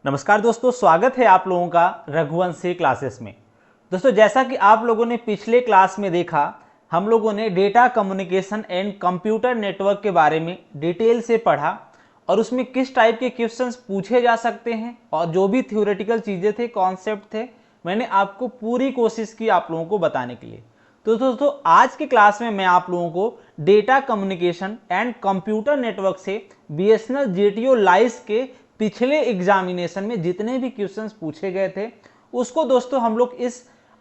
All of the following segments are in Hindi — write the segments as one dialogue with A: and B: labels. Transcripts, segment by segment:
A: नमस्कार दोस्तों, स्वागत है आप लोगों का रघुवंशी क्लासेस में। दोस्तों, जैसा कि आप लोगों ने पिछले क्लास में देखा, हम लोगों ने data communication and computer network के बारे में डिटेल से पढ़ा और उसमें किस टाइप के क्वेश्चंस पूछे जा सकते हैं और जो भी थ्योरेटिकल चीज़ें थे, कॉन्सेप्ट थे, मैंने आपको पूरी कोशिश की आप लोगों को बताने के लिए। तो दोस्तों, आज की क्लास में मैं आप लोगों को data communication and computer network से BSNL GTO लाइस के पिछले एग्जामिनेशन में जितने भी क्वेश्चंस पूछे गए थे उसको दोस्तों हम लोग इस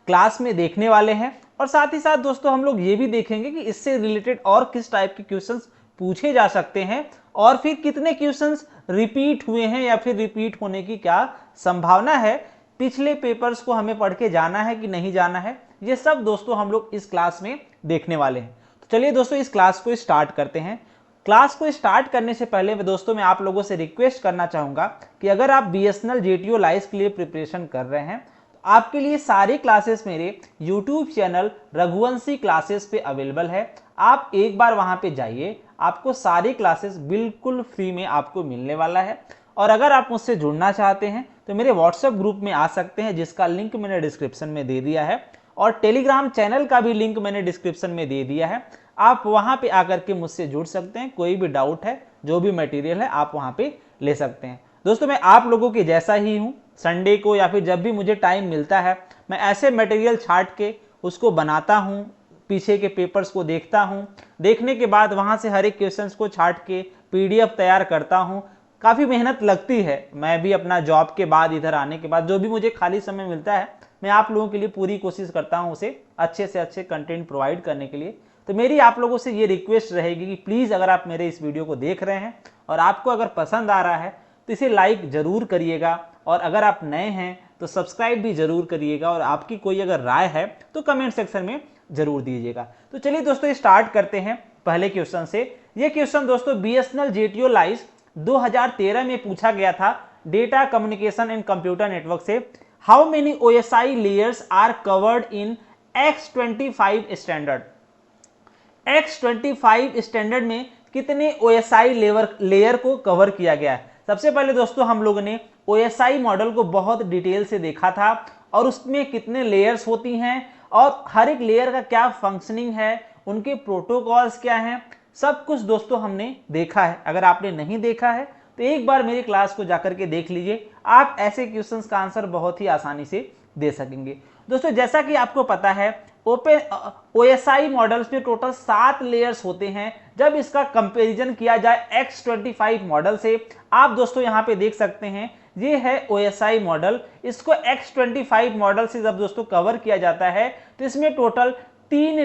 A: क्लास में देखने वाले हैं। और साथ ही साथ दोस्तों हम लोग ये भी देखेंगे कि इससे रिलेटेड और किस टाइप के क्वेश्चंस पूछे जा सकते हैं और फिर कितने क्वेश्चंस रिपीट हुए हैं या फिर रिपीट होने की क्या संभावना है, पिछले पेपर्स को हमें पढ़ के जाना है कि नहीं जाना है, ये सब दोस्तों हम लोग इस क्लास में देखने वाले हैं। तो चलिए दोस्तों, इस क्लास को स्टार्ट करते हैं। क्लास को स्टार्ट करने से पहले दोस्तों मैं आप लोगों से रिक्वेस्ट करना चाहूँगा कि अगर आप BSNL GTO लाइस के लिए प्रिपरेशन कर रहे हैं तो आपके लिए सारी क्लासेस मेरे YouTube चैनल रघुवंशी क्लासेस पे अवेलेबल है। आप एक बार वहाँ पे जाइए, आपको सारी क्लासेस बिल्कुल फ्री में आपको मिलने वाला है। और अगर आप मुझसे जुड़ना चाहते हैं तो मेरे व्हाट्सएप ग्रुप में आ सकते हैं, जिसका लिंक मैंने डिस्क्रिप्शन में दे दिया है, और टेलीग्राम चैनल का भी लिंक मैंने डिस्क्रिप्शन में दे दिया है। आप वहां पे आकर के मुझसे जुड़ सकते हैं, कोई भी डाउट है, जो भी मटेरियल है आप वहां पे ले सकते हैं। दोस्तों, मैं आप लोगों के जैसा ही हूं, संडे को या फिर जब भी मुझे टाइम मिलता है मैं ऐसे मटेरियल छाट के उसको बनाता हूं, पीछे के पेपर्स को देखता हूं, देखने के बाद वहां से हर एक क्वेश्चंस को छाट के PDF तैयार करता हूं। काफ़ी मेहनत लगती है, मैं भी अपना जॉब के बाद इधर आने के बाद जो भी मुझे खाली समय मिलता है मैं आप लोगों के लिए पूरी कोशिश करता हूं उसे अच्छे से अच्छे कंटेंट प्रोवाइड करने के लिए। तो मेरी आप लोगों से ये रिक्वेस्ट रहेगी कि प्लीज़ अगर आप मेरे इस वीडियो को देख रहे हैं और आपको अगर पसंद आ रहा है तो इसे लाइक ज़रूर करिएगा, और अगर आप नए हैं तो सब्सक्राइब भी ज़रूर करिएगा, और आपकी कोई अगर राय है तो कमेंट सेक्शन में ज़रूर दीजिएगा। तो चलिए दोस्तों, स्टार्ट करते हैं पहले क्वेश्चन से। ये क्वेश्चन दोस्तों BSNL GTO लाइस 2013 में पूछा गया था data communication and computer network से। How many OSI layers are covered in X25 standard. X25 standard में कितने OSI लेयर को कवर किया गया है। सबसे पहले दोस्तों हम लोगों ने OSI मॉडल को बहुत डिटेल से देखा था और उसमें कितने लेयर्स होती हैं और हर एक लेयर का क्या फंक्शनिंग है, उनके प्रोटोकॉल्स क्या हैं, सब कुछ दोस्तों हमने देखा है। अगर आपने नहीं देखा है तो एक बार मेरी क्लास को जाकर के देख लीजिए, आप ऐसे क्वेश्चंस का आंसर बहुत ही आसानी से दे सकेंगे। दोस्तों, जैसा कि आपको पता है ओपन OSI मॉडल्स में टोटल 7 लेयर्स होते हैं। जब इसका कंपैरिजन किया जाए X25 मॉडल से, आप दोस्तों यहाँ पे देख सकते हैं ये है OSI मॉडल। इसको X25 मॉडल से जब दोस्तों कवर किया जाता है तो इसमें टोटल 3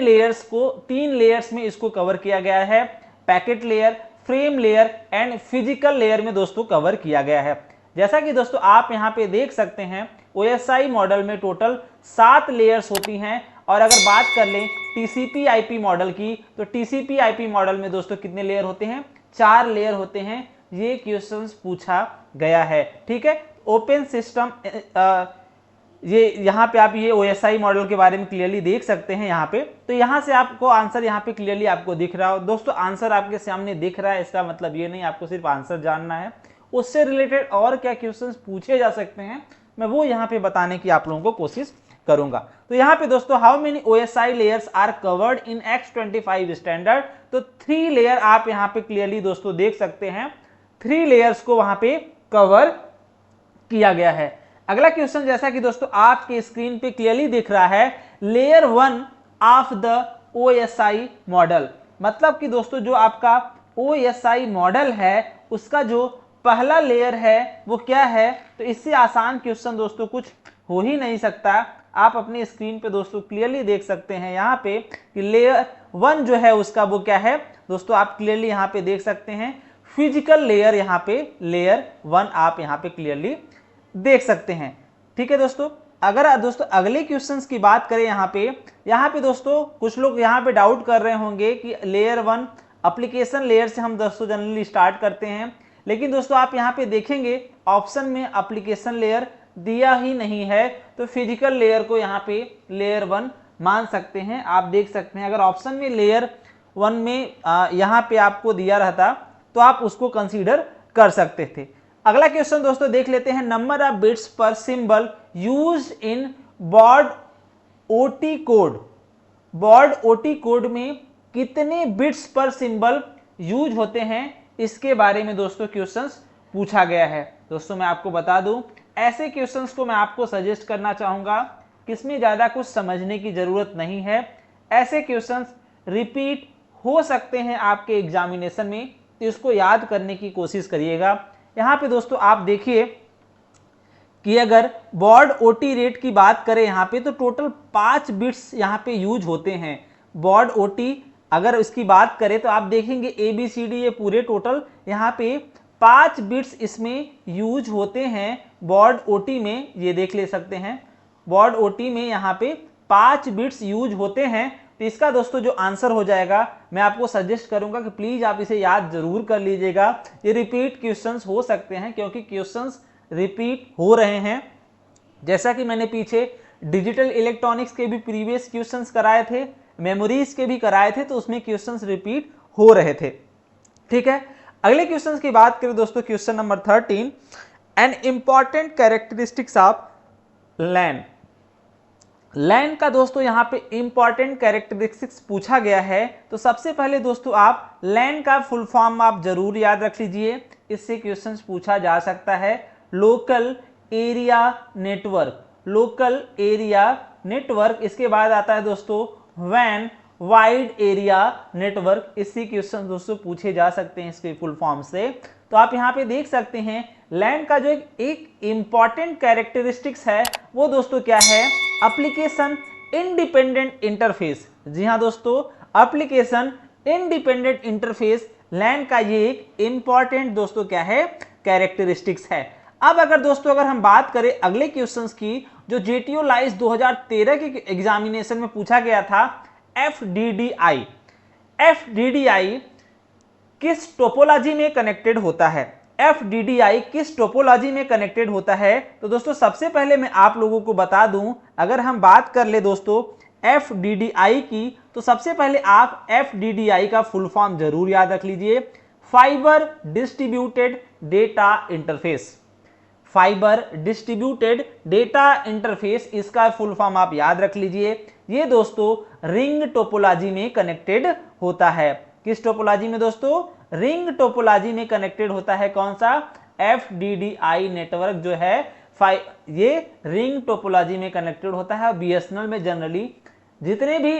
A: लेयर्स में इसको कवर किया गया है। Packet layer, frame layer and physical layer में दोस्तों कवर किया गया है। जैसा कि दोस्तों आप यहाँ पे देख सकते हैं OSI मॉडल में टोटल 7 लेयर्स होती हैं। और अगर बात कर लें TCP/IP मॉडल की तो TCP/IP मॉडल में दोस्तों कितने लेयर होते हैं, 4 लेयर होते हैं। ये क्वेश्चंस पूछा गया है, ठीक है। ओपन सिस्टम, ये यहाँ पे आप ये OSI मॉडल के बारे में क्लियरली देख सकते हैं यहाँ पे। तो यहाँ से आपको आंसर यहाँ पे क्लियरली आपको दिख रहा हो। दोस्तों, आंसर आपके सामने दिख रहा है, इसका मतलब ये नहीं आपको सिर्फ आंसर जानना है, उससे रिलेटेड और क्या क्वेश्चंस पूछे जा सकते हैं मैं वो यहाँ पे बताने की आप लोगों को कोशिश करूंगा। तो यहाँ पे दोस्तों how many OSI layers are covered in X25 standard, तो 3 लेयर आप यहाँ पे क्लियरली दोस्तों देख सकते हैं, 3 लेयर्स को वहां पे कवर किया गया है। अगला क्वेश्चन, जैसा कि दोस्तों आपके स्क्रीन पे क्लियरली दिख रहा है, layer 1 of the OSI model, मतलब कि दोस्तों जो आपका OSI मॉडल है उसका जो पहला लेयर है वो क्या है। तो इससे आसान क्वेश्चन दोस्तों कुछ हो ही नहीं सकता। आप अपनी स्क्रीन पे दोस्तों क्लियरली देख सकते हैं यहाँ पे कि लेयर 1 जो है उसका वो क्या है दोस्तों, आप क्लियरली यहाँ पे देख सकते हैं फिजिकल लेयर, यहाँ पे लेयर 1 आप यहाँ पे क्लियरली देख सकते हैं, ठीक है दोस्तों। अगर दोस्तों अगले क्वेश्चंस की बात करें यहाँ पे दोस्तों कुछ लोग यहाँ पे डाउट कर रहे होंगे कि लेयर 1 एप्लीकेशन लेयर से हम दोस्तों जनरली स्टार्ट करते हैं, लेकिन दोस्तों आप यहाँ पे देखेंगे ऑप्शन में एप्लीकेशन लेयर दिया ही नहीं है, तो फिजिकल लेयर को यहाँ पे लेयर 1 मान सकते हैं। आप देख सकते हैं अगर ऑप्शन में लेयर 1 में यहाँ पे आपको दिया रहता तो आप उसको कंसीडर कर सकते थे। अगला क्वेश्चन दोस्तों देख लेते हैं, number of bits per symbol used in Baudot code. Baudot code में कितने बिट्स पर सिंबल यूज होते हैं, इसके बारे में दोस्तों क्वेश्चंस पूछा गया है। दोस्तों मैं आपको बता दूं, ऐसे क्वेश्चंस को मैं आपको सजेस्ट करना चाहूंगा कि इसमें ज्यादा कुछ समझने की जरूरत नहीं है। ऐसे क्वेश्चंस रिपीट हो सकते हैं आपके एग्जामिनेशन में, तो इसको याद करने की कोशिश करिएगा। यहाँ पे दोस्तों आप देखिए कि अगर बॉड ओटी रेट की बात करें यहाँ पे, तो टोटल 5 बिट्स यहाँ पे यूज होते हैं। बॉड ओटी अगर इसकी बात करें तो आप देखेंगे ABCD ये पूरे टोटल यहाँ पे 5 बिट्स इसमें यूज होते हैं बॉड ओटी में। ये देख ले सकते हैं बॉड ओटी में यहाँ पे 5 बिट्स यूज होते हैं। तो इसका दोस्तों जो आंसर हो जाएगा, मैं आपको सजेस्ट करूंगा कि प्लीज आप इसे याद जरूर कर लीजिएगा। ये रिपीट क्वेश्चंस हो सकते हैं क्योंकि क्वेश्चंस रिपीट हो रहे हैं। जैसा कि मैंने पीछे डिजिटल इलेक्ट्रॉनिक्स के भी प्रीवियस क्वेश्चंस कराए थे, मेमोरीज के भी कराए थे, तो उसमें क्वेश्चंस रिपीट हो रहे थे। ठीक है, अगले क्वेश्चंस की बात करें दोस्तों, question number 13, an important characteristics of LAN. LAN का दोस्तों यहाँ पे इंपॉर्टेंट कैरेक्टरिस्टिक्स पूछा गया है। तो सबसे पहले दोस्तों आप लैन का फुल फॉर्म आप जरूर याद रख लीजिए, इससे क्वेश्चंस पूछा जा सकता है। Local area network, local area network. इसके बाद आता है दोस्तों वैन वाइड एरिया नेटवर्क। इसी क्वेश्चन दोस्तों पूछे जा सकते हैं इसके फुल फॉर्म से। तो आप यहाँ पे देख सकते हैं लैन का जो एक इंपॉर्टेंट कैरेक्टरिस्टिक्स है वो दोस्तों क्या है, एप्लीकेशन इंडिपेंडेंट इंटरफेस। जी हाँ दोस्तों, एप्लीकेशन इंडिपेंडेंट इंटरफेस लैन का ये एक इंपॉर्टेंट दोस्तों क्या है, कैरेक्टरिस्टिक्स है। अब अगर हम बात करें अगले क्वेश्चंस की, जो JTO लाइस 2013 के एग्जामिनेशन में पूछा गया था, FDDI। FDDI किस टोपोलॉजी में कनेक्टेड होता है? FDDI किस टोपोलॉजी में कनेक्टेड होता है? तो दोस्तों सबसे पहले मैं आप लोगों को बता दूं, अगर हम बात कर ले दोस्तों FDDI की, तो सबसे पहले आप FDDI का फुल फॉर्म जरूर याद रख लीजिए, fibre distributed data interface. Fibre distributed data interface, इसका फुल फॉर्म आप याद रख लीजिए। ये दोस्तों रिंग टोपोलॉजी में कनेक्टेड होता है। किस टोपोलॉजी में दोस्तों? रिंग टोपोलॉजी में कनेक्टेड होता है। कौन सा? FDDI नेटवर्क जो है ये रिंग टोपोलॉजी में कनेक्टेड होता है। BSNL में जनरली जितने भी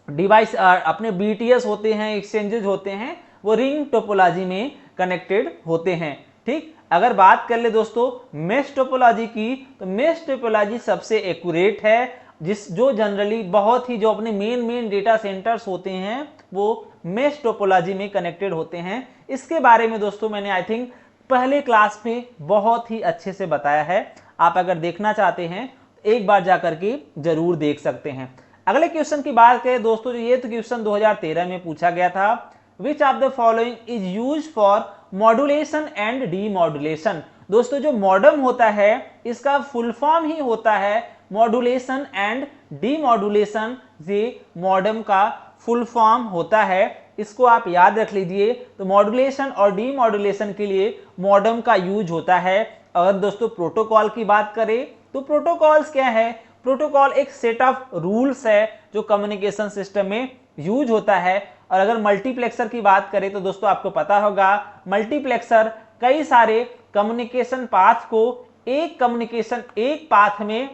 A: डिवाइस अपने BTS होते हैं, एक्सचेंजेस होते हैं, वो रिंग टोपोलॉजी में कनेक्टेड होते हैं। ठीक, अगर बात कर ले दोस्तों मेश टोपोलॉजी की, तो मेश टोपोलॉजी सबसे एक्यूरेट है, जो जनरली बहुत ही जो अपने मेन डेटा सेंटर्स होते हैं वो मेश टोपोलॉजी में कनेक्टेड होते हैं। इसके बारे में दोस्तों मैंने आई थिंक पहले क्लास में बहुत ही अच्छे से बताया है। आप अगर देखना चाहते हैं तो एक बार जाकर के जरूर देख सकते हैं। अगले क्वेश्चन की बात करें दोस्तों, ये तो क्वेश्चन 2013 में पूछा गया था, विच of the following is use for modulation and demodulation. दोस्तों जो मॉडम होता है इसका फुल फॉर्म ही होता है मॉड्यूलेशन एंड डीमॉड्यूलेशन। ये मॉडम का फुल फॉर्म होता है, इसको आप याद रख लीजिए। तो मॉड्यूलेशन और डीमॉड्यूलेशन के लिए मॉडम का यूज होता है। अगर दोस्तों प्रोटोकॉल की बात करें तो प्रोटोकॉल्स क्या है? प्रोटोकॉल एक सेट ऑफ रूल्स है जो कम्युनिकेशन सिस्टम में यूज होता है। और अगर मल्टीप्लेक्सर की बात करें तो दोस्तों आपको पता होगा मल्टीप्लेक्सर कई सारे कम्युनिकेशन पाथ को एक पाथ में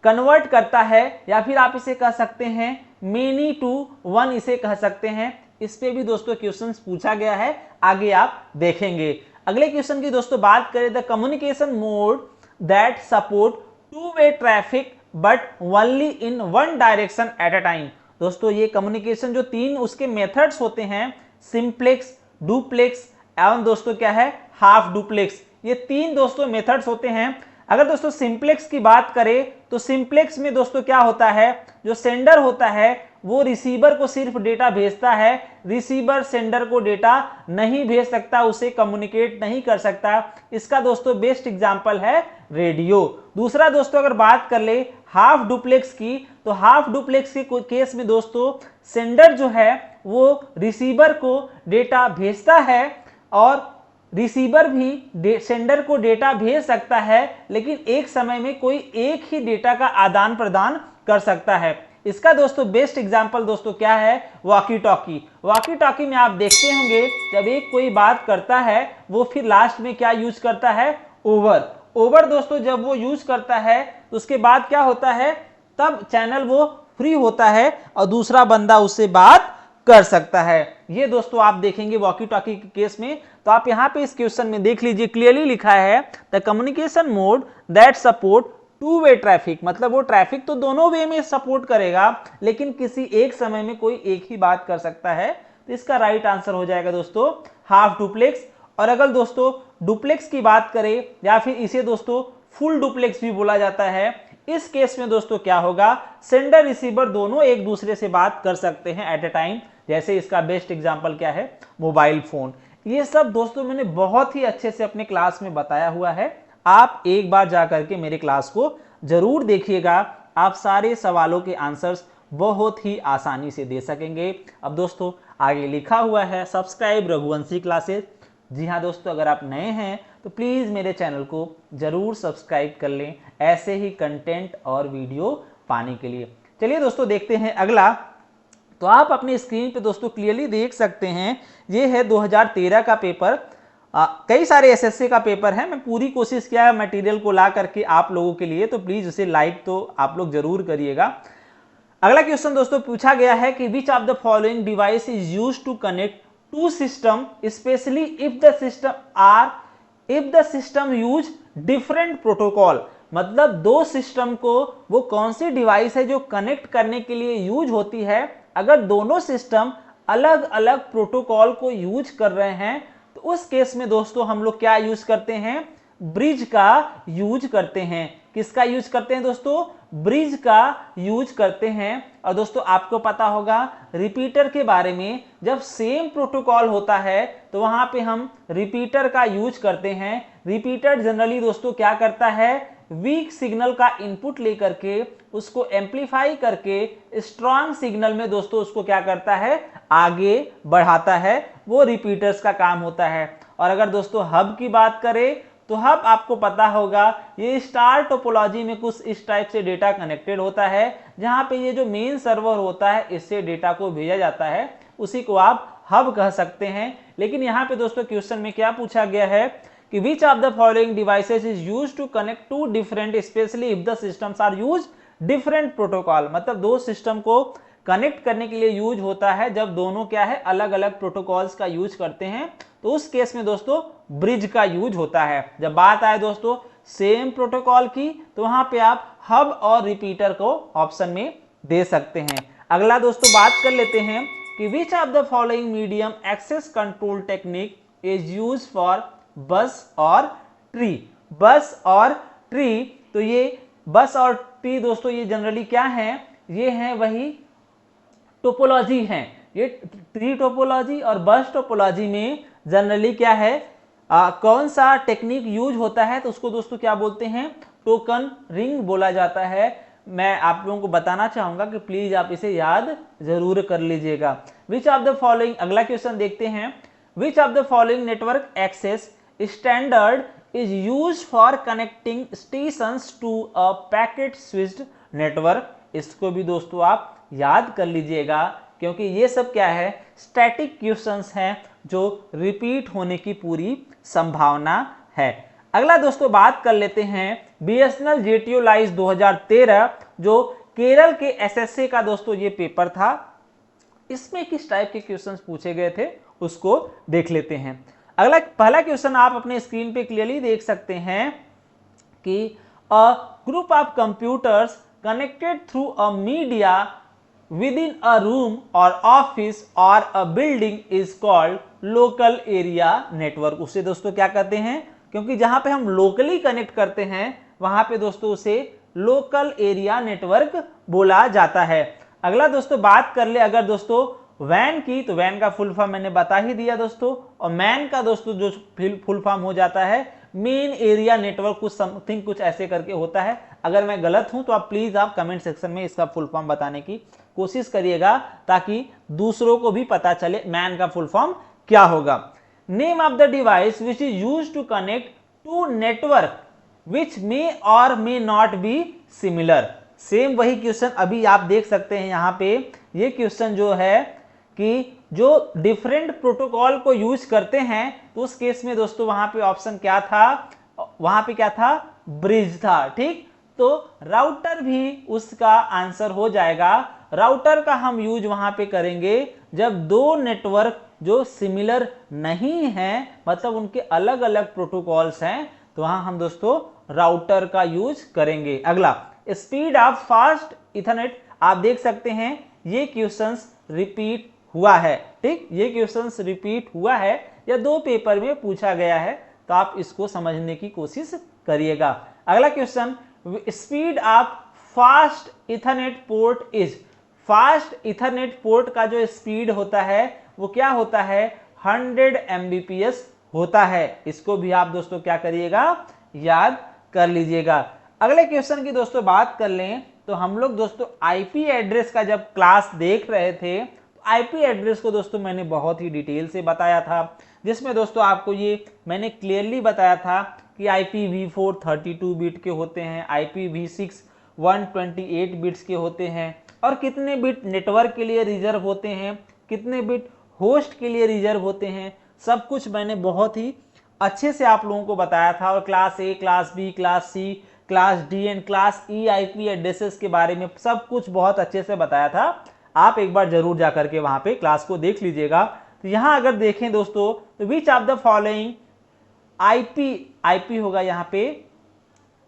A: कन्वर्ट करता है, या फिर आप इसे कह सकते हैं मेनी टू वन इसे कह सकते हैं। इस पे भी दोस्तों क्वेश्चंस पूछा गया है, आगे आप देखेंगे। अगले क्वेश्चन की दोस्तों बात करें, the communication mode that support two way traffic but only in one direction at a time. दोस्तों ये कम्युनिकेशन जो तीन उसके मेथड्स होते हैं, सिंप्लेक्स, डुप्लेक्स एवं दोस्तों क्या है, हाफ डुप्लेक्स, ये तीन दोस्तों मेथड्स होते हैं। अगर दोस्तों सिंप्लेक्स की बात करें तो सिंप्लेक्स में दोस्तों क्या होता है, जो सेंडर होता है वो रिसीवर को सिर्फ डेटा भेजता है, रिसीवर सेंडर को डेटा नहीं भेज सकता, उसे कम्युनिकेट नहीं कर सकता। इसका दोस्तों बेस्ट एग्जांपल है रेडियो। दूसरा दोस्तों अगर बात कर ले हाफ डुप्लेक्स की, तो हाफ डुप्लेक्स के केस में दोस्तों सेंडर जो है वो रिसीवर को डेटा भेजता है और रिसीवर भी सेंडर को डेटा भेज सकता है, लेकिन एक समय में कोई एक ही डेटा का आदान प्रदान कर सकता है। इसका दोस्तों बेस्ट एग्जांपल दोस्तों क्या है, वॉकी टॉकी। वॉकी टॉकी में आप देखते होंगे जब एक कोई बात करता है वो फिर लास्ट में क्या यूज करता है, ओवर। ओवर दोस्तों जब वो यूज करता है तो उसके बाद क्या होता है, तब चैनल वो फ्री होता है और दूसरा बंदा उससे बात कर सकता है। ये दोस्तों आप देखेंगे वॉकी टॉकी के केस में। तो आप यहां पे इस क्वेश्चन में देख लीजिए, क्लियरली लिखा है the communication mode that support two way traffic, मतलब वो ट्रैफिक तो दोनों वे में सपोर्ट करेगा, लेकिन किसी एक समय में कोई एक ही बात कर सकता है। तो इसका राइट आंसर हो जाएगा दोस्तों हाफ डुप्लेक्स। और अगर दोस्तों डुप्लेक्स की बात करें या फिर इसे दोस्तों फुल डुप्लेक्स भी बोला जाता है, इस केस में दोस्तों क्या होगा, सेंडर रिसीवर दोनों एक दूसरे से बात कर सकते हैं एट ए टाइम। जैसे इसका बेस्ट एग्जांपल क्या है, मोबाइल फोन। ये सब दोस्तों मैंने बहुत ही अच्छे से अपने क्लास में बताया हुआ है, आप एक बार जा करके मेरे क्लास को जरूर देखिएगा, आप सारे सवालों के आंसर्स बहुत ही आसानी से दे सकेंगे। अब दोस्तों आगे लिखा हुआ है सब्सक्राइब रघुवंशी क्लासेस। जी हाँ दोस्तों, अगर आप नए हैं तो प्लीज़ मेरे चैनल को जरूर सब्सक्राइब कर लें ऐसे ही कंटेंट और वीडियो पाने के लिए। चलिए दोस्तों देखते हैं अगला। तो आप अपने स्क्रीन पे दोस्तों क्लियरली देख सकते हैं, ये है 2013 का पेपर। कई सारे एसएससी का पेपर है, मैं पूरी कोशिश किया है मटेरियल को ला करके आप लोगों के लिए, तो प्लीज़ उसे लाइक तो आप लोग जरूर करिएगा। अगला क्वेश्चन दोस्तों पूछा गया है कि which of the following device is used to connect to system specially if the system use different protocol. मतलब दो सिस्टम को वो कौन सी डिवाइस है जो कनेक्ट करने के लिए यूज होती है, अगर दोनों सिस्टम अलग अलग प्रोटोकॉल को यूज कर रहे हैं, तो उस केस में दोस्तों हम लोग क्या यूज करते हैं, ब्रिज का यूज करते हैं। किसका यूज करते हैं दोस्तों, ब्रिज का यूज करते हैं। और दोस्तों आपको पता होगा रिपीटर के बारे में, जब सेम प्रोटोकॉल होता है तो वहां पे हम रिपीटर का यूज करते हैं। रिपीटर जनरली दोस्तों क्या करता है, वीक सिग्नल का इनपुट लेकर के उसको एम्पलीफाई करके स्ट्रॉन्ग सिग्नल में दोस्तों उसको क्या करता है, आगे बढ़ाता है, वो रिपीटर्स का काम होता है। और अगर दोस्तों हब की बात करें तो हब आपको पता होगा ये स्टार टोपोलॉजी में कुछ इस टाइप से डेटा कनेक्टेड होता है, जहां पे ये जो मेन सर्वर होता है इससे डेटा को भेजा जाता है, उसी को आप हब कह सकते हैं। लेकिन यहाँ पे दोस्तों क्वेश्चन में क्या पूछा गया है कि which of the following devices is used to connect to different specially if the systems are use different protocol. मतलब दो सिस्टम को कनेक्ट करने के लिए यूज होता है जब दोनों क्या है, अलग अलग प्रोटोकॉल्स का यूज करते हैं, तो उस केस में दोस्तों ब्रिज का यूज होता है। जब बात आए दोस्तों सेम प्रोटोकॉल की, तो वहां पे आप हब और रिपीटर को ऑप्शन में दे सकते हैं। अगला दोस्तों बात कर लेते हैं कि which of the following medium access control technique is use for bus और ट्री। बस और ट्री, तो ये बस और ट्री दोस्तों ये जनरली क्या है, ये है वही टोपोलॉजी है। ये ट्री टोपोलॉजी और बस टोपोलॉजी में जनरली क्या है, कौन सा टेक्निक यूज होता है, तो उसको दोस्तों क्या बोलते हैं, टोकन रिंग बोला जाता है। मैं आप लोगों को बताना चाहूंगा कि प्लीज आप इसे याद जरूर कर लीजिएगा। विच ऑफ द फॉलोइंग, अगला क्वेश्चन देखते हैं, which of the following network access standard is use for connecting stations to a packet switched network. इसको भी दोस्तों आप याद कर लीजिएगा, क्योंकि ये सब क्या है, स्टैटिक क्वेश्चंस हैं जो रिपीट होने की पूरी संभावना है। अगला दोस्तों बात कर लेते हैं बीएसएनएल जेटीओ लाइस 2013, जो केरल के एसएससी का दोस्तों ये पेपर था। इसमें किस टाइप के क्वेश्चंस पूछे गए थे उसको देख लेते हैं। अगला पहला क्वेश्चन आप अपने स्क्रीन पे क्लियरली देख सकते हैं कि a group of computers connected through a media within a room or office or a building is called local area network। उसे दोस्तों क्या कहते हैं, क्योंकि जहां पे हम लोकली कनेक्ट करते हैं वहां पे दोस्तों उसे लोकल एरिया नेटवर्क बोला जाता है। अगला दोस्तों बात कर ले अगर दोस्तों वैन की, तो वैन का फुल फॉर्म मैंने बता ही दिया दोस्तों, और मैन का दोस्तों जो फुल फॉर्म हो जाता है मेन एरिया नेटवर्क, कुछ समथिंग कुछ ऐसे करके होता है। अगर मैं गलत हूं तो आप प्लीज आप कमेंट सेक्शन में इसका फुल फॉर्म बताने की कोशिश करिएगा, ताकि दूसरों को भी पता चले मैन का फुल फॉर्म क्या होगा। Name of the device which is use to connect to network which may or may not be similar. Same वही क्वेश्चन अभी आप देख सकते हैं यहाँ पे। ये क्वेश्चन जो है कि जो डिफरेंट प्रोटोकॉल को यूज करते हैं, तो उस केस में दोस्तों वहां पे ऑप्शन क्या था, वहां पे क्या था, ब्रिज था। ठीक, तो राउटर भी उसका आंसर हो जाएगा। राउटर का हम यूज वहां पे करेंगे जब दो नेटवर्क जो सिमिलर नहीं हैं, मतलब उनके अलग अलग प्रोटोकॉल्स हैं, तो वहां हम दोस्तों राउटर का यूज करेंगे। अगला, स्पीड ऑफ फास्ट इथरनेट। आप देख सकते हैं ये क्वेश्चंस रिपीट हुआ है। ठीक, ये क्वेश्चंस रिपीट हुआ है या दो पेपर में पूछा गया है, तो आप इसको समझने की कोशिश करिएगा। अगला question, speed of fast Ethernet port is. Fast Ethernet port का जो स्पीड होता है वो क्या होता है, 100 Mbps होता है। इसको भी आप दोस्तों क्या करिएगा, याद कर लीजिएगा। अगले क्वेश्चन की दोस्तों बात कर लें तो हम लोग दोस्तों आईपी एड्रेस का जब क्लास देख रहे थे, तो आईपी एड्रेस को दोस्तों मैंने बहुत ही डिटेल से बताया था, जिसमें दोस्तों आपको ये मैंने क्लियरली बताया था कि IPv4 32 बिट के होते हैं, IPv6 128 बिट्स के होते हैं, और कितने बिट नेटवर्क के लिए रिजर्व होते हैं, कितने बिट होस्ट के लिए रिजर्व होते हैं, सब कुछ मैंने बहुत ही अच्छे से आप लोगों को बताया था। और class A, class B, class C, class D and class E IP addresses के बारे में सब कुछ बहुत अच्छे से बताया था। आप एक बार जरूर जाकर के वहां पे क्लास को देख लीजिएगा। तो यहां अगर देखें दोस्तों, तो विच ऑफ द फॉलोइंग आईपी होगा यहाँ पे,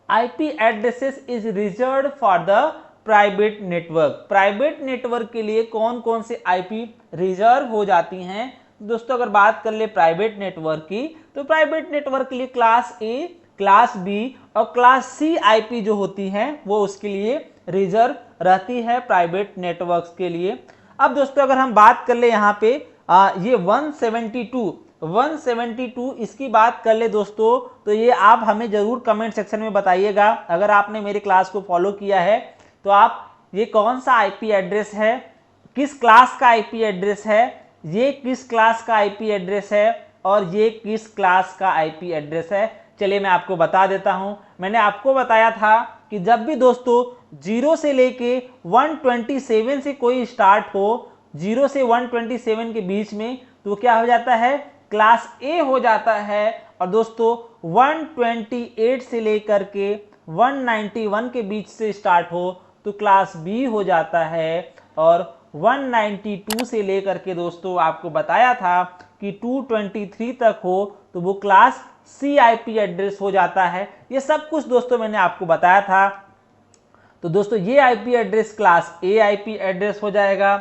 A: IP addresses is reserved for the private network. Private network के लिए कौन कौन से आईपी रिजर्व हो जाती हैं दोस्तों? अगर बात कर ले प्राइवेट नेटवर्क की, तो प्राइवेट नेटवर्क के लिए क्लास ए, क्लास बी और क्लास सी आईपी जो होती हैं वो उसके लिए रिजर्व रहती है प्राइवेट नेटवर्क्स के लिए। अब दोस्तों अगर हम बात कर ले यहाँ पे ये 172 इसकी बात कर ले दोस्तों, तो ये आप हमें जरूर कमेंट सेक्शन में बताइएगा। अगर आपने मेरी क्लास को फॉलो किया है तो आप ये कौन सा आईपी एड्रेस है, किस क्लास का आईपी एड्रेस है, ये किस क्लास का आईपी एड्रेस है और ये किस क्लास का आईपी एड्रेस है। चलिए मैं आपको बता देता हूं। मैंने आपको बताया था कि जब भी दोस्तों 0 से लेके 127 से कोई स्टार्ट हो, 0 से 127 के बीच में, तो क्या हो जाता है, क्लास ए हो जाता है। और दोस्तों 128 से लेकर के 191 के बीच से स्टार्ट हो तो क्लास बी हो जाता है। और 192 से लेकर के दोस्तों आपको बताया था कि 223 तक हो तो वो क्लास सी आईपी एड्रेस हो जाता है। ये सब कुछ दोस्तों मैंने आपको बताया था। तो दोस्तों ये आईपी एड्रेस क्लास ए आईपी एड्रेस हो जाएगा।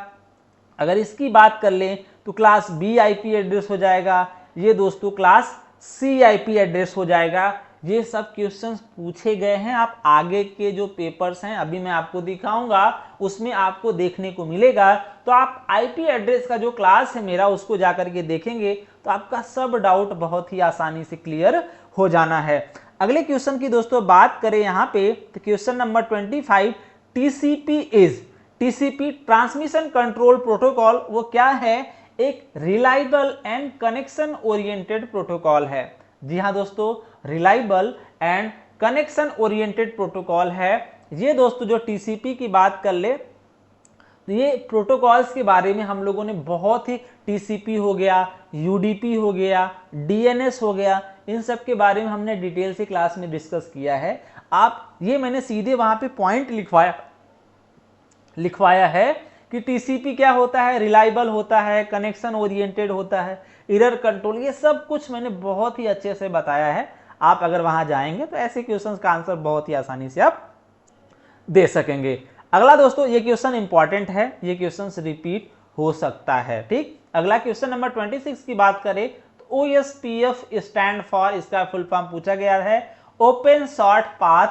A: अगर इसकी बात कर लें तो क्लास बी आईपी एड्रेस हो जाएगा। ये दोस्तों क्लास सी आईपी एड्रेस हो जाएगा। ये सब क्वेश्चंस पूछे गए हैं। आप आगे के जो पेपर्स हैं अभी मैं आपको दिखाऊंगा उसमें आपको देखने को मिलेगा। तो आप आईपी एड्रेस का जो क्लास है मेरा उसको जाकर के देखेंगे तो आपका सब डाउट बहुत ही आसानी से क्लियर हो जाना है। अगले क्वेश्चन की दोस्तों बात करें यहाँ पे, तो question number 25, TCP is. TCP transmission control protocol वो क्या है, एक reliable and connection oriented protocol है। जी हाँ दोस्तों, reliable and connection oriented protocol है। ये दोस्तों जो टीसीपी की बात कर ले तो ये प्रोटोकॉल्स के बारे में हम लोगों ने बहुत ही, टीसीपी हो गया, यूडीपी हो गया, डीएनएस हो गया, इन सब के बारे में हमने डिटेल से क्लास में डिस्कस किया है। आप ये मैंने सीधे वहां पे पॉइंट लिखवाया है कि टीसीपी क्या होता है, रिलायबल होता है, कनेक्शन ओरिएंटेड होता है, एरर कंट्रोल, ये सब कुछ मैंने बहुत ही अच्छे से बताया है। आप अगर वहां जाएंगे तो ऐसे क्वेश्चंस का आंसर बहुत ही आसानी से आप दे सकेंगे। अगला दोस्तों ये क्वेश्चन इंपॉर्टेंट है, ये क्वेश्चन रिपीट हो सकता है। ठीक, अगला क्वेश्चन नंबर 26 की बात करें तो OSPF स्टैंड फॉर, इसका फुल फॉर्म पूछा गया है, ओपन शॉर्ट पाथ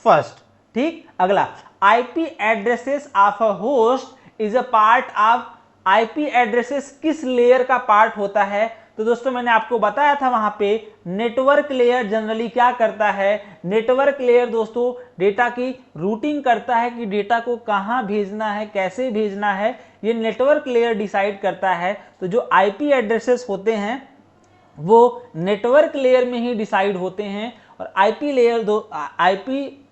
A: फर्स्ट। ठीक, अगला IP addresses of a host is a part of. IP addresses किस लेयर का पार्ट होता है? तो दोस्तों मैंने आपको बताया था वहां पे नेटवर्क लेयर जनरली क्या करता है, नेटवर्क लेयर दोस्तों डेटा की रूटिंग करता है कि डेटा को कहां भेजना है, कैसे भेजना है, ये नेटवर्क लेयर डिसाइड करता है। तो जो आईपी एड्रेसेस होते हैं वो नेटवर्क लेयर में ही डिसाइड होते हैं। और आईपी लेयर आईपी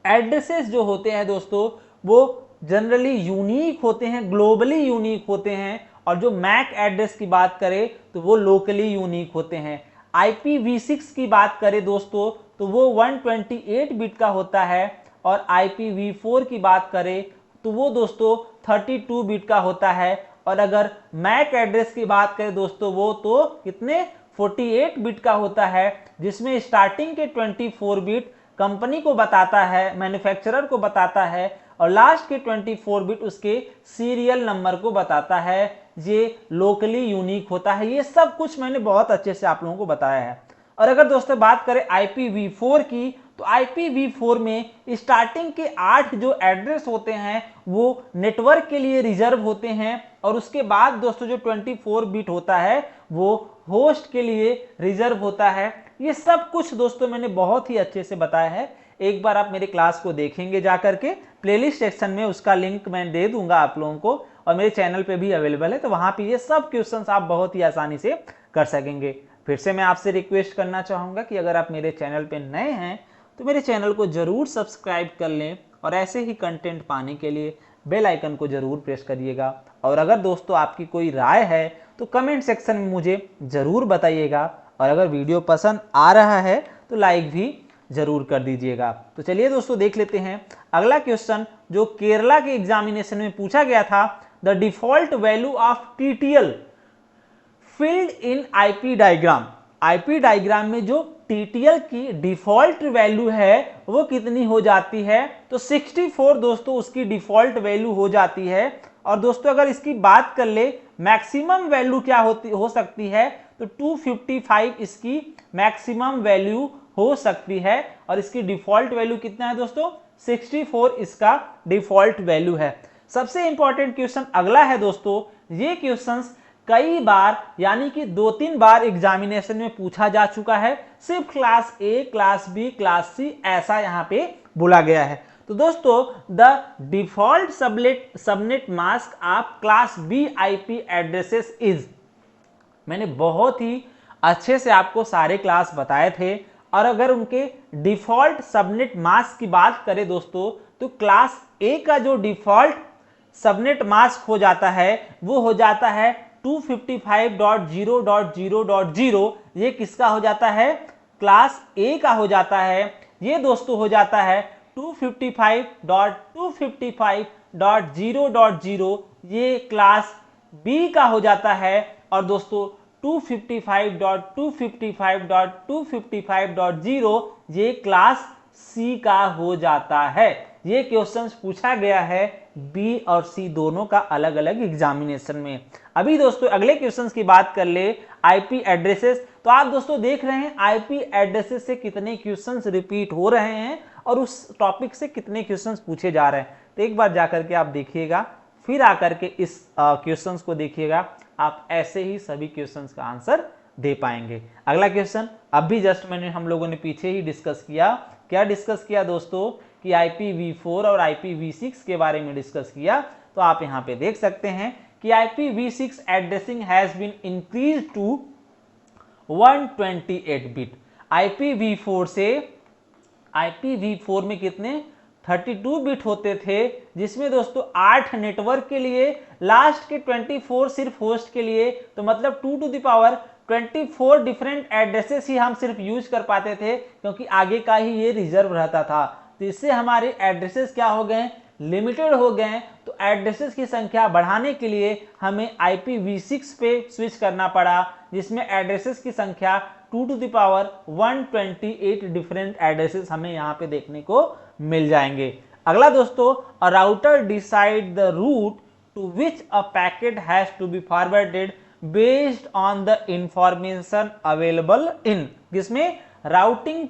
A: एड्रेसेस जो होते हैं दोस्तों वो जनरली यूनिक होते हैं, ग्लोबली यूनिक होते हैं। और जो मैक एड्रेस की बात करें तो वो लोकली यूनिक होते हैं। IPv6 की बात करें दोस्तों तो वो 128 बिट का होता है। और IPv4 की बात करें तो वो दोस्तों 32 बिट का होता है। और अगर मैक एड्रेस की बात करें दोस्तों वो तो कितने 48 बिट का होता है, जिसमें स्टार्टिंग के 24 बिट कंपनी को बताता है, मैन्युफैक्चरर को बताता है, और लास्ट के 24 बिट उसके सीरियल नंबर को बताता है। ये लोकली यूनिक होता है। ये सब कुछ मैंने बहुत अच्छे से आप लोगों को बताया है। और अगर दोस्तों बात करें IPv4 की तो IPv4 में स्टार्टिंग के 8 जो एड्रेस होते हैं वो नेटवर्क के लिए रिजर्व होते हैं। और उसके बाद दोस्तों जो 24 बिट होता है वो होस्ट के लिए रिजर्व होता है। ये सब कुछ दोस्तों मैंने बहुत ही अच्छे से बताया है। एक बार आप मेरे क्लास को देखेंगे जाकर के, प्लेलिस्ट सेक्शन में उसका लिंक मैं दे दूंगा आप लोगों को, और मेरे चैनल पे भी अवेलेबल है, तो वहां पे ये सब क्वेश्चंस आप बहुत ही आसानी से कर सकेंगे। फिर से मैं आपसे रिक्वेस्ट करना चाहूँगा कि अगर आप मेरे चैनल पे नए हैं तो मेरे चैनल को ज़रूर सब्सक्राइब कर लें, और ऐसे ही कंटेंट पाने के लिए बेल आइकन को ज़रूर प्रेस करिएगा। और अगर दोस्तों आपकी कोई राय है तो कमेंट सेक्शन में मुझे ज़रूर बताइएगा। और अगर वीडियो पसंद आ रहा है तो लाइक भी ज़रूर कर दीजिएगा। तो चलिए दोस्तों देख लेते हैं अगला क्वेश्चन जो केरला के एग्जामिनेशन में पूछा गया था। The default value of TTL field in IP diagram. IP diagram में जो TTL की डिफॉल्ट वैल्यू है वो कितनी हो जाती है? तो 64 दोस्तों उसकी डिफॉल्ट वैल्यू हो जाती है। और दोस्तों अगर इसकी बात कर ले मैक्सिमम वैल्यू क्या हो सकती है तो 255 इसकी मैक्सिमम वैल्यू हो सकती है। और इसकी डिफॉल्ट वैल्यू कितना है दोस्तों? 64 इसका डिफॉल्ट वैल्यू है। सबसे इंपॉर्टेंट क्वेश्चन अगला है दोस्तों। ये क्वेश्चंस कई बार यानी कि 2-3 बार एग्जामिनेशन में पूछा जा चुका है। सिर्फ class A, class B, class C ऐसा यहां पे बोला गया है। तो दोस्तों the default subnet mask of class B IP addresses is, मैंने बहुत ही अच्छे से आपको सारे क्लास बताए थे। और अगर उनके डिफॉल्ट सबनेट मास्क की बात करें दोस्तों तो क्लास A का जो डिफॉल्ट सबनेट मास्क हो जाता है वो हो जाता है 255.0.0.0। ये किसका हो जाता है? क्लास A का हो जाता है। ये दोस्तों हो जाता है 255.255.0.0। ये क्लास B का हो जाता है। और दोस्तों 255.255.255.0 ये क्लास C का हो जाता है। ये क्वेश्चंस पूछा गया है B और C दोनों का अलग अलग एग्जामिनेशन में। अभी दोस्तों अगले क्वेश्चंस की बात कर ले IP एड्रेसेस। तो आप दोस्तों देख रहे हैं IP एड्रेसेस से कितने क्वेश्चंस रिपीट हो रहे हैं और उस टॉपिक से कितने क्वेश्चंस पूछे जा रहे हैं। तो एक बार जाकर के आप देखिएगा, फिर आकर के इस क्वेश्चंस को देखिएगा, आप ऐसे ही सभी क्वेश्चंस का आंसर दे पाएंगे। अगला क्वेश्चन अभी जस्ट हम लोगों ने पीछे ही डिस्कस किया। क्या डिस्कस किया दोस्तों? कि IPv4 और IPv6 के बारे में डिस्कस किया। तो आप यहां पे देख सकते हैं कि IPv6 addressing has been increase to 128 bit. IPv4 में कितने 32 बिट होते थे, जिसमें दोस्तों 8 नेटवर्क के लिए, लास्ट के 24 सिर्फ होस्ट के लिए। तो मतलब 2 to the power 24 different addresses ही हम सिर्फ यूज कर पाते थे, क्योंकि आगे का ही ये रिजर्व रहता था। तो इससे हमारे एड्रेसेस क्या हो गए? लिमिटेड हो गए। तो एड्रेसेस की संख्या बढ़ाने के लिए हमें IPv6 पे स्विच करना पड़ा, जिसमें एड्रेसेस की संख्या 2 to the power 128 different addresses हमें यहाँ पे देखने को मिल जाएंगे। अगला दोस्तों, a router decide the route to which a packet has to be forwarded based on the information available in, जिसमें राउटिंग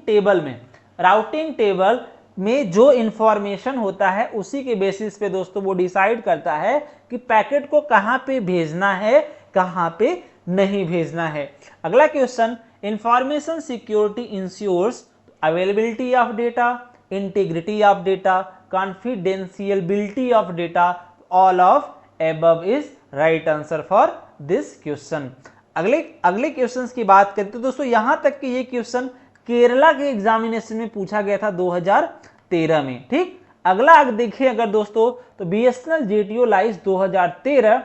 A: टेबल में जो इंफॉर्मेशन होता है उसी के बेसिस पे दोस्तों वो डिसाइड करता है कि पैकेट को कहां पे भेजना है, कहां पे नहीं भेजना है। अगला question, information security ensures availability of data, integrity of data, confidentiality of data, all of above is right answer for this question. अगले अगले क्वेश्चंस की बात करें तो दोस्तों यहां तक कि ये क्वेश्चन केरला के एग्जामिनेशन में पूछा गया था 2013 में। ठीक, अगला अगर देखिए अगर दोस्तों तो बीएसएनएल जेटीओ लाइस 2013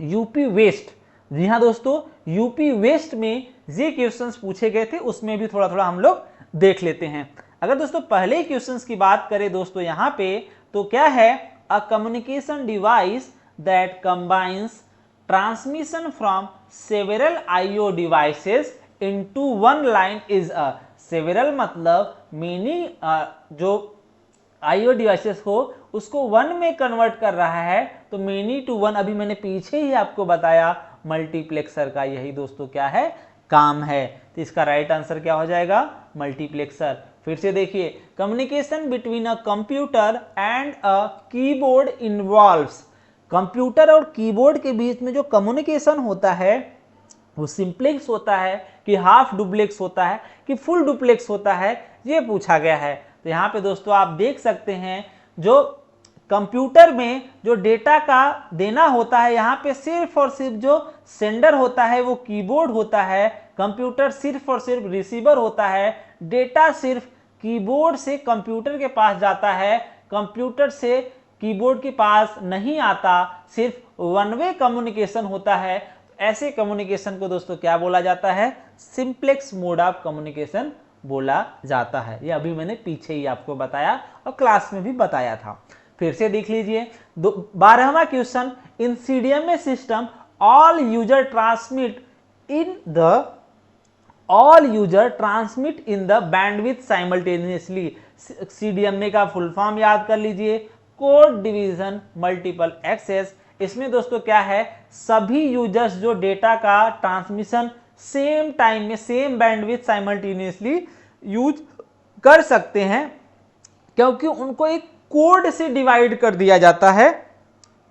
A: यूपी वेस्ट। जी हाँ दोस्तों, यूपी वेस्ट में ये क्वेश्चंस पूछे गए थे, उसमें भी थोड़ा थोड़ा हम लोग देख लेते हैं। अगर दोस्तों पहले क्वेश्चंस की बात करें दोस्तों यहां पे तो क्या है, a communication device that combines transmission from several IO devices into one line is a. Several मतलब मेनी, जो आईओ डिवाइसेस को उसको वन में कन्वर्ट कर रहा है, तो मेनी टू वन, अभी मैंने पीछे ही आपको बताया मल्टीप्लेक्सर का यही दोस्तों क्या है, काम है। तो इसका राइट आंसर क्या हो जाएगा, मल्टीप्लेक्सर। फिर से देखिए, communication between a computer and a keyboard involves. Computer और कीबोर्ड के बीच में जो कम्युनिकेशन होता है वो सिंप्लेक्स होता है कि हाफ डुप्लेक्स होता है कि फुल डुप्लेक्स होता है, ये पूछा गया है। तो यहाँ पे दोस्तों आप देख सकते हैं, जो कंप्यूटर में जो डेटा का देना होता है, यहाँ पे सिर्फ और सिर्फ जो सेंडर होता है वो कीबोर्ड होता है, कंप्यूटर सिर्फ और सिर्फ रिसीवर होता है। डेटा सिर्फ कीबोर्ड से कंप्यूटर के पास जाता है, कंप्यूटर से कीबोर्ड के पास नहीं आता, सिर्फ वन वे कम्युनिकेशन होता है। ऐसे कम्युनिकेशन को दोस्तों क्या बोला जाता है, सिंप्लेक्स मोड ऑफ कम्युनिकेशन बोला जाता है। ये अभी मैंने पीछे ही आपको बताया और क्लास में भी बताया था। फिर से देख लीजिए 12वां question, in CDMA system all user transmit in the bandwidth simultaneously. CDMA का फुल फॉर्म याद कर लीजिए, कोड डिवीजन मल्टीपल एक्सेस। इसमें दोस्तों क्या है, सभी यूजर्स जो डेटा का ट्रांसमिशन सेम टाइम में सेम बैंडविड्थ साइमल्टेनियसली यूज कर सकते हैं, क्योंकि उनको एक कोड से डिवाइड कर दिया जाता है।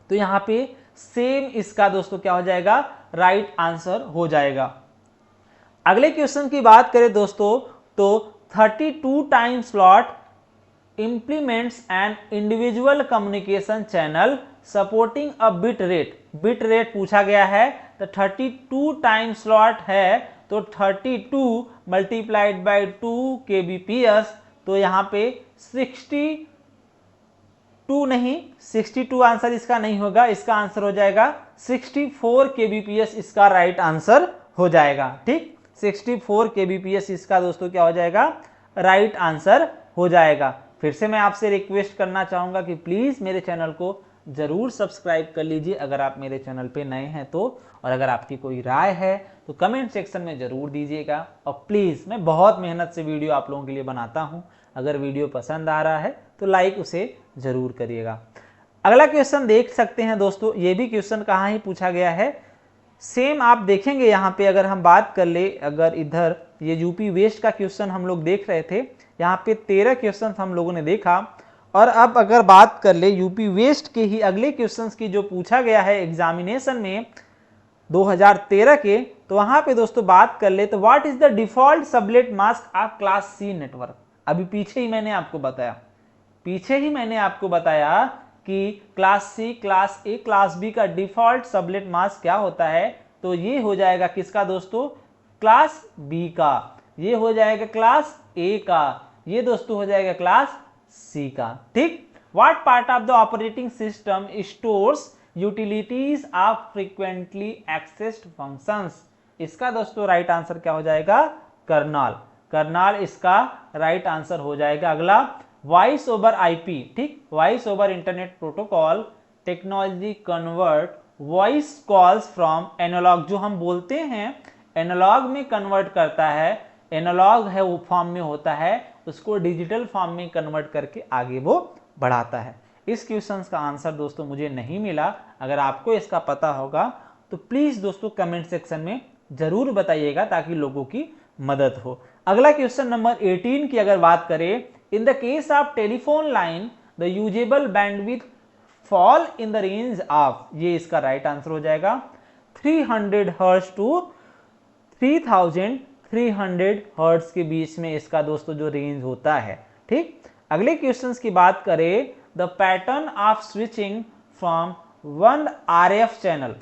A: तो यहां पे सेम इसका दोस्तों क्या हो जाएगा, राइट आंसर हो जाएगा। अगले क्वेश्चन की बात करें दोस्तों तो 32 time slot implements an individual communication channel supporting a bit rate। Bit rate पूछा गया है, तो 32 टाइम स्लॉट है, तो 32 मल्टीप्लाइड बाई 2 kbps, तो यहाँ पे 62 नहीं, 62 आंसर इसका नहीं होगा, इसका आंसर हो जाएगा 64 kbps, इसका राइट आंसर हो जाएगा। ठीक, 64 kbps इसका दोस्तों क्या हो जाएगा, राइट आंसर हो जाएगा। फिर से मैं आपसे रिक्वेस्ट करना चाहूंगा कि प्लीज मेरे चैनल को जरूर सब्सक्राइब कर लीजिए अगर आप मेरे चैनल पे नए हैं तो, और अगर आपकी कोई राय है तो कमेंट सेक्शन में जरूर दीजिएगा। और प्लीज, मैं बहुत मेहनत से वीडियो आप लोगों के लिए बनाता हूं, अगर वीडियो पसंद आ रहा है तो लाइक उसे जरूर करिएगा। अगला क्वेश्चन देख सकते हैं दोस्तों, ये भी क्वेश्चन कहाँ ही पूछा गया है, सेम आप देखेंगे यहाँ पे। अगर हम बात कर ले, अगर इधर ये यूपी वेस्ट का क्वेश्चन हम लोग देख रहे थे, यहाँ पे 13 क्वेश्चन हम लोगों ने देखा, और अब अगर बात कर ले यूपी वेस्ट के ही अगले क्वेश्चंस की जो पूछा गया है एग्जामिनेशन में 2013 के, तो वहां पे दोस्तों बात कर ले तो what is the default subnet mask of class C network. अभी पीछे ही मैंने आपको बताया कि class C, class A, class B का डिफॉल्ट सबलेट मास्क क्या होता है, तो ये हो जाएगा किसका दोस्तों, क्लास बी का, ये हो जाएगा क्लास ए का, ये दोस्तों हो जाएगा क्लास सी का। ठीक, what part of the operating system stores utilities of frequently accessed functions. इसका दोस्तों राइट आंसर क्या हो जाएगा, कर्नल। कर्नल इसका राइट आंसर हो जाएगा। अगला वॉइस ओवर आईपी, ठीक, voice over internet protocol technology convert voice calls from analog, जो हम बोलते हैं एनालॉग में कन्वर्ट करता है, एनालॉग है वो फॉर्म में होता है, उसको डिजिटल फॉर्म में कन्वर्ट करके आगे वो बढ़ाता है। इस क्वेश्चन का आंसर दोस्तों मुझे नहीं मिला, अगर आपको इसका पता होगा तो प्लीज दोस्तों कमेंट सेक्शन में जरूर बताइएगा ताकि लोगों की मदद हो। अगला क्वेश्चन नंबर 18 की अगर बात करें, in the case of telephone line the usable bandwidth fall in the range of, ये इसका राइट आंसर हो जाएगा 300 हर्ट्ज टू 3300 हर्ट्ज के बीच में इसका दोस्तों जो रेंज होता है। ठीक, अगले क्वेश्चंस की बात करें, the pattern of switching from one RF channel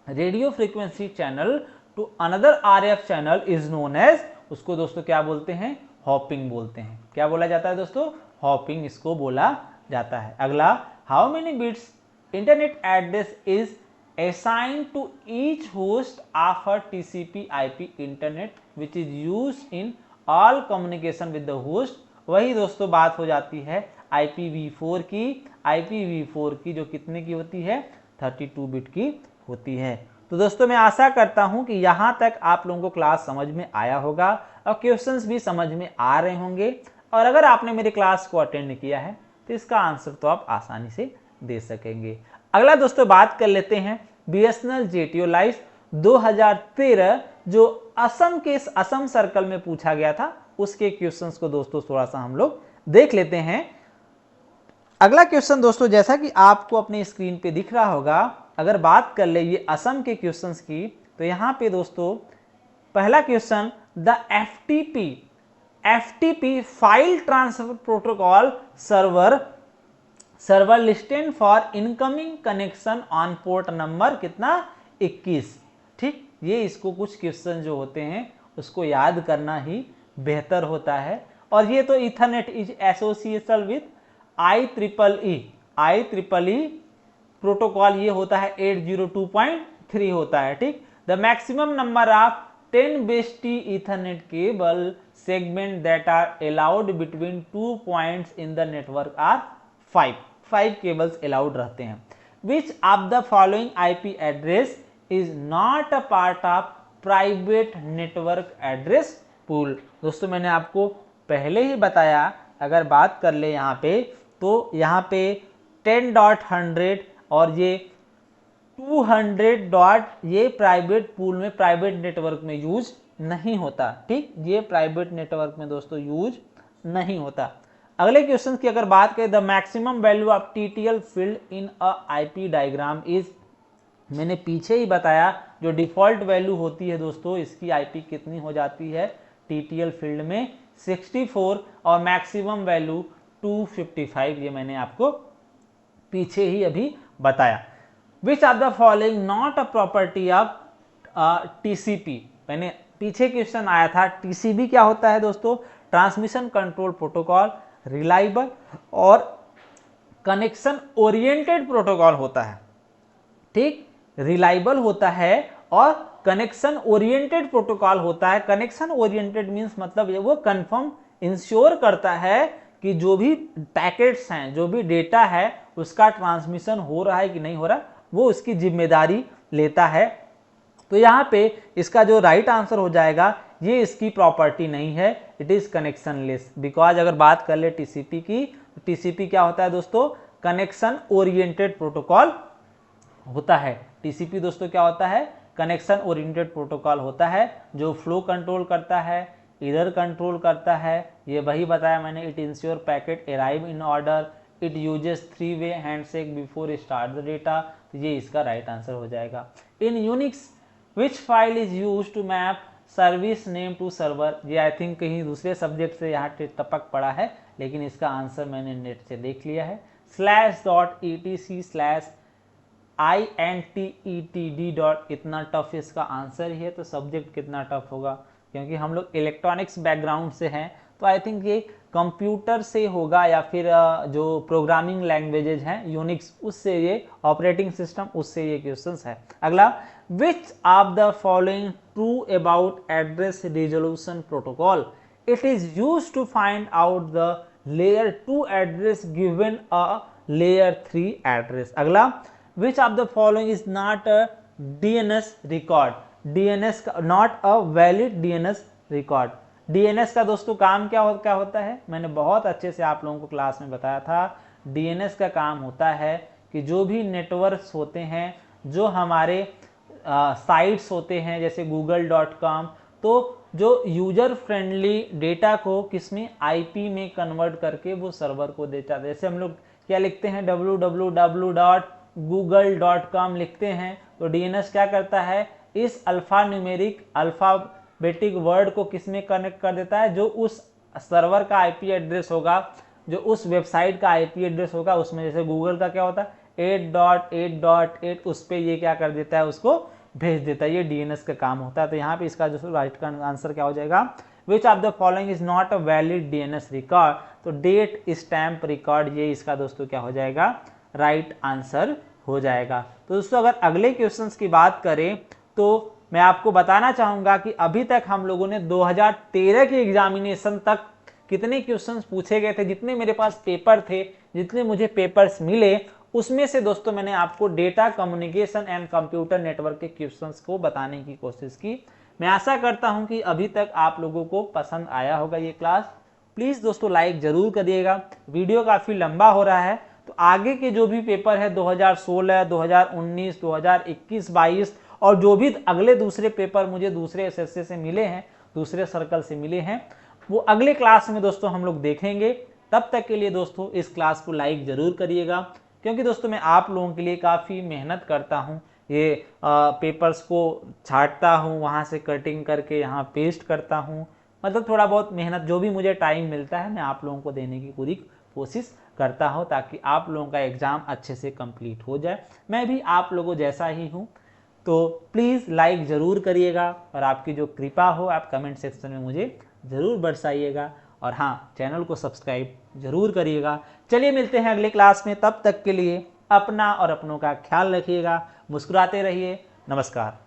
A: radio frequency channel to another RF channel is known as, उसको दोस्तों क्या बोलते हैं, हॉपिंग बोलते हैं। क्या बोला जाता है दोस्तों, हॉपिंग इसको बोला जाता है। अगला, how many bits internet address is assigned to each host of a TCP IP internet which is used in all communication with the host। वही दोस्तों बात हो जाती है IPv4 की। IPv4 की जो कितने की होती है, 32 बिट की होती है। तो दोस्तों मैं आशा करता हूं कि यहां तक आप लोगों को क्लास समझ में आया होगा और क्वेश्चंस भी समझ में आ रहे होंगे। और अगर आपने मेरी क्लास को अटेंड किया है तो इसका आंसर तो आप आसानी से दे सकेंगे। अगला दोस्तों बात कर लेते हैं BSNL JTO लाइफ 2013 जो असम सर्कल में पूछा गया था, उसके क्वेश्चंस को दोस्तों थोड़ा सा हम लोग देख लेते हैं। अगला क्वेश्चन दोस्तों जैसा कि आपको अपने स्क्रीन पे दिख रहा होगा, अगर बात कर ले ये असम के क्वेश्चंस की, तो यहां पे दोस्तों पहला question, the FTP file transfer protocol server listed for incoming connection on port number कितना, 21। ठीक, ये इसको कुछ क्वेश्चन जो होते हैं उसको याद करना ही बेहतर होता है। और ये तो ethernet is association with IEEE protocol, ये होता है 802.3 होता है। ठीक, the maximum number of 10 BST ethernet cable segment that are allowed between 2 points in the network are 5 cables allowed रहते हैं। Which of the following IP address is not a part of private network address pool. दोस्तों मैंने आपको पहले ही बताया, अगर बात कर ले यहाँ पे, तो यहाँ पे 10.100 और ये 200 ये प्राइवेट पूल में, प्राइवेट नेटवर्क में यूज नहीं होता। ठीक, ये प्राइवेट नेटवर्क में दोस्तों यूज नहीं होता। अगले क्वेश्चन की अगर बात करें, the maximum value of TTL field in a IP diagram is, मैंने पीछे ही बताया जो डिफॉल्ट वैल्यू होती है दोस्तों इसकी IP कितनी हो जाती है TTL फील्ड में, 64 और मैक्सिमम वैल्यू 255, ये मैंने आपको पीछे ही अभी बताया। विच of the following not a property of TCP, मैंने पीछे क्वेश्चन आया था TCP क्या होता है दोस्तों, ट्रांसमिशन कंट्रोल प्रोटोकॉल, रिलायबल और कनेक्शन ओरिएंटेड प्रोटोकॉल होता है। ठीक, रिलायबल होता है और कनेक्शन ओरिएंटेड प्रोटोकॉल होता है। कनेक्शन ओरिएंटेड मींस मतलब ये वो कंफर्म इंश्योर करता है कि जो भी पैकेट्स हैं, जो भी डेटा है, उसका ट्रांसमिशन हो रहा है कि नहीं हो रहा, वो उसकी जिम्मेदारी लेता है। तो यहाँ पे इसका जो राइट आंसर हो जाएगा, ये इसकी प्रॉपर्टी नहीं है, इट इज कनेक्शनलेस। बिकॉज अगर बात कर ले TCP की, तो TCP क्या होता है दोस्तों, कनेक्शन ओरिएंटेड प्रोटोकॉल होता है। TCP दोस्तों क्या होता है, कनेक्शन ओरिएंटेड प्रोटोकॉल होता है, जो फ्लो कंट्रोल करता है, इधर कंट्रोल करता है, ये वही बताया मैंने, it ensure packet arrive in order, it uses 3-वे handshake before start the data. तो ये इसका राइट आंसर हो जाएगा। In Unix which file is use to map service name to server, ये आई थिंक कहीं दूसरे सब्जेक्ट से यहाँ टपक पड़ा है, लेकिन इसका आंसर मैंने नेट से देख लिया है, /etc/INTETD. इतना टफ इसका आंसर ही है, तो सब्जेक्ट कितना टफ होगा, क्योंकि हम लोग इलेक्ट्रॉनिक्स बैकग्राउंड से हैं, तो आई थिंक ये कंप्यूटर से होगा या फिर जो प्रोग्रामिंग लैंग्वेजेज हैं यूनिक्स, उससे ये ऑपरेटिंग सिस्टम, उससे ये क्वेश्चंस है। अगला, which of the following true about address resolution protocol, it is used to find out the layer 2 address given a layer 3 address. अगला, which of the following is not a DNS record, DNS का not a valid DNS record. DNS का दोस्तों काम क्या होता है, मैंने बहुत अच्छे से आप लोगों को क्लास में बताया था। DNS का काम होता है कि जो भी नेटवर्क्स होते हैं, जो हमारे साइट्स होते हैं जैसे google.com, तो जो यूजर फ्रेंडली डेटा को किसमें, IP में कन्वर्ट करके वो सर्वर को देता है। जैसे हम लोग क्या लिखते हैं, www.google.com लिखते हैं, तो DNS क्या करता है, इस अल्फाबेटिक वर्ड को किसमें कनेक्ट कर देता है, जो उस सर्वर का IP एड्रेस होगा, जो उस वेबसाइट का IP एड्रेस होगा, उसमें जैसे गूगल का क्या होता है 8.8.8 उस पर ये क्या कर देता है, उसको भेज देता है। ये डीएनएस का काम होता है। तो यहाँ पे इसका जो राइट का आंसर क्या हो जाएगा, विच of the following is not a valid DNS record, तो डेट स्टैम्प रिकॉर्ड, ये इसका दोस्तों क्या हो जाएगा, राइट आंसर हो जाएगा। तो दोस्तों अगर अगले क्वेश्चंस की बात करें तो मैं आपको बताना चाहूंगा कि अभी तक हम लोगों ने 2013 के एग्जामिनेशन तक कितने क्वेश्चंस पूछे गए थे, जितने मेरे पास पेपर थे, जितने मुझे पेपर्स मिले, उसमें से दोस्तों मैंने आपको data communication and computer network के क्वेश्चंस को बताने की कोशिश की। मैं आशा करता हूं कि अभी तक आप लोगों को पसंद आया होगा ये क्लास। प्लीज दोस्तों लाइक जरूर करिएगा। वीडियो काफी लंबा हो रहा है, तो आगे के जो भी पेपर है 2016, 2019, 2021, 22 और जो भी अगले दूसरे पेपर मुझे दूसरे एसएससी से मिले हैं, दूसरे सर्कल से मिले हैं, वो अगले क्लास में दोस्तों हम लोग देखेंगे। तब तक के लिए दोस्तों इस क्लास को लाइक जरूर करिएगा, क्योंकि दोस्तों मैं आप लोगों के लिए काफ़ी मेहनत करता हूँ। ये पेपर्स को छांटता हूँ, वहाँ से कटिंग करके यहाँ पेस्ट करता हूँ, मतलब थोड़ा बहुत मेहनत जो भी मुझे टाइम मिलता है मैं आप लोगों को देने की पूरी कोशिश करता हूँ, ताकि आप लोगों का एग्ज़ाम अच्छे से कंप्लीट हो जाए। मैं भी आप लोगों जैसा ही हूँ। तो प्लीज़ लाइक ज़रूर करिएगा, और आपकी जो कृपा हो आप कमेंट सेक्शन में मुझे ज़रूर बरसाइएगा, और हाँ, चैनल को सब्सक्राइब जरूर करिएगा। चलिए मिलते हैं अगले क्लास में, तब तक के लिए अपना और अपनों का ख्याल रखिएगा, मुस्कुराते रहिए। नमस्कार।